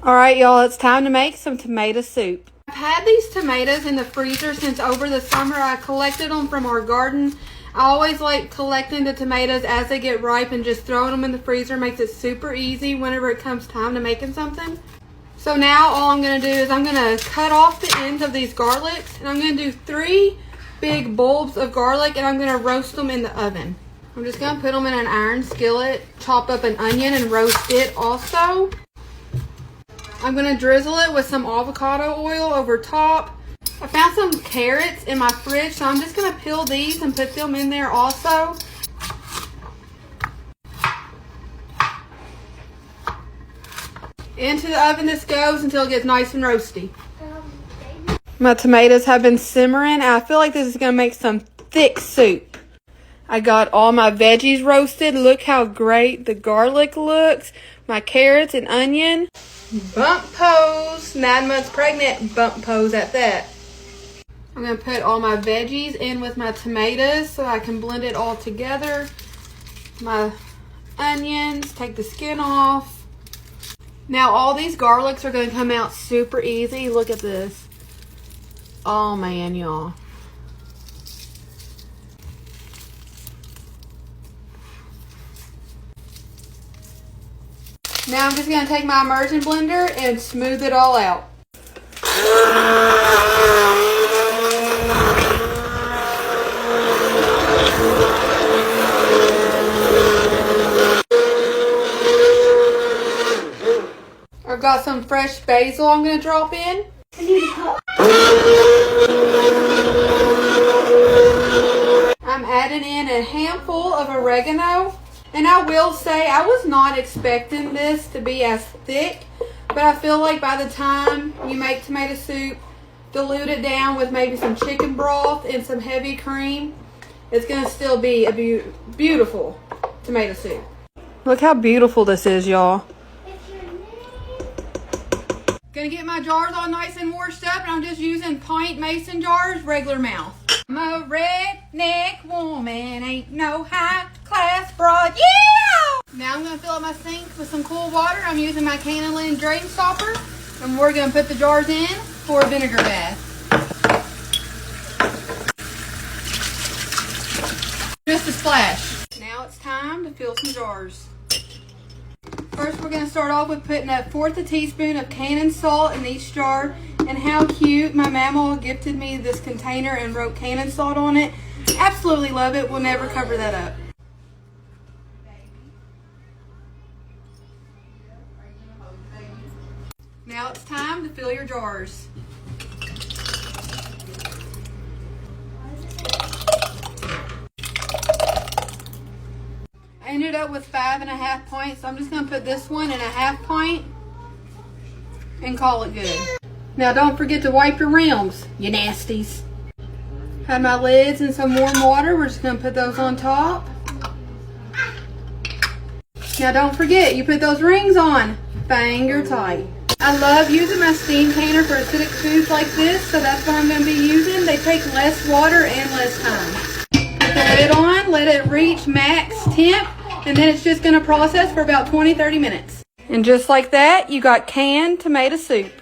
Alright y'all, it's time to make some tomato soup. I've had these tomatoes in the freezer since over the summer. I collected them from our garden. I always like collecting the tomatoes as they get ripe and just throwing them in the freezer makes it super easy whenever it comes time to making something. So now all I'm going to do is I'm going to cut off the ends of these garlics, and I'm going to do 3 big bulbs of garlic, and I'm going to roast them in the oven. I'm just going to put them in an iron skillet, chop up an onion and roast it also. I'm going to drizzle it with some avocado oil over top. I found some carrots in my fridge, so I'm just going to peel these and put them in there also. Into the oven this goes until it gets nice and roasty. My tomatoes have been simmering. I feel like this is going to make some thick soup. I got all my veggies roasted. Look how great the garlic looks. My carrots and onion. Bump pose. 9 months pregnant. Bump pose at that. I'm going to put all my veggies in with my tomatoes so I can blend it all together. My onions. Take the skin off. Now all these garlics are going to come out super easy. Look at this. Oh man, y'all. Now I'm just going to take my immersion blender and smooth it all out. I've got some fresh basil I'm going to drop in. I'm adding in a handful of oregano. And I will say, I was not expecting this to be as thick, but I feel like by the time you make tomato soup, dilute it down with maybe some chicken broth and some heavy cream, it's going to still be a beautiful tomato soup. Look how beautiful this is, y'all. Gonna get my jars all nice and washed up, and I'm just using pint mason jars, regular mouth. I'm a redneck woman, ain't no high class broad, yeah! Now I'm gonna fill up my sink with some cool water. I'm using my Cannon drain stopper, and we're gonna put the jars in for a vinegar bath. Just a splash. Now it's time to fill some jars. First, we're going to start off with putting 1/4 teaspoon of Cannon salt in each jar. And how cute. My Mamaw gifted me this container and wrote Cannon salt on it. Absolutely love it. We'll never cover that up. Now it's time to fill your jars. I ended up with 5.5 pints, so I'm just going to put this one in a 1/2 pint and call it good. Now don't forget to wipe your rims, you nasties. Have my lids in some warm water. We're just going to put those on top. Now don't forget, you put those rings on finger tight. I love using my steam canner for acidic foods like this, so that's what I'm going to be using. They take less water and less time. Put the lid on, let it reach max temp, and then it's just going to process for about 20-30 minutes. And just like that, you got canned tomato soup.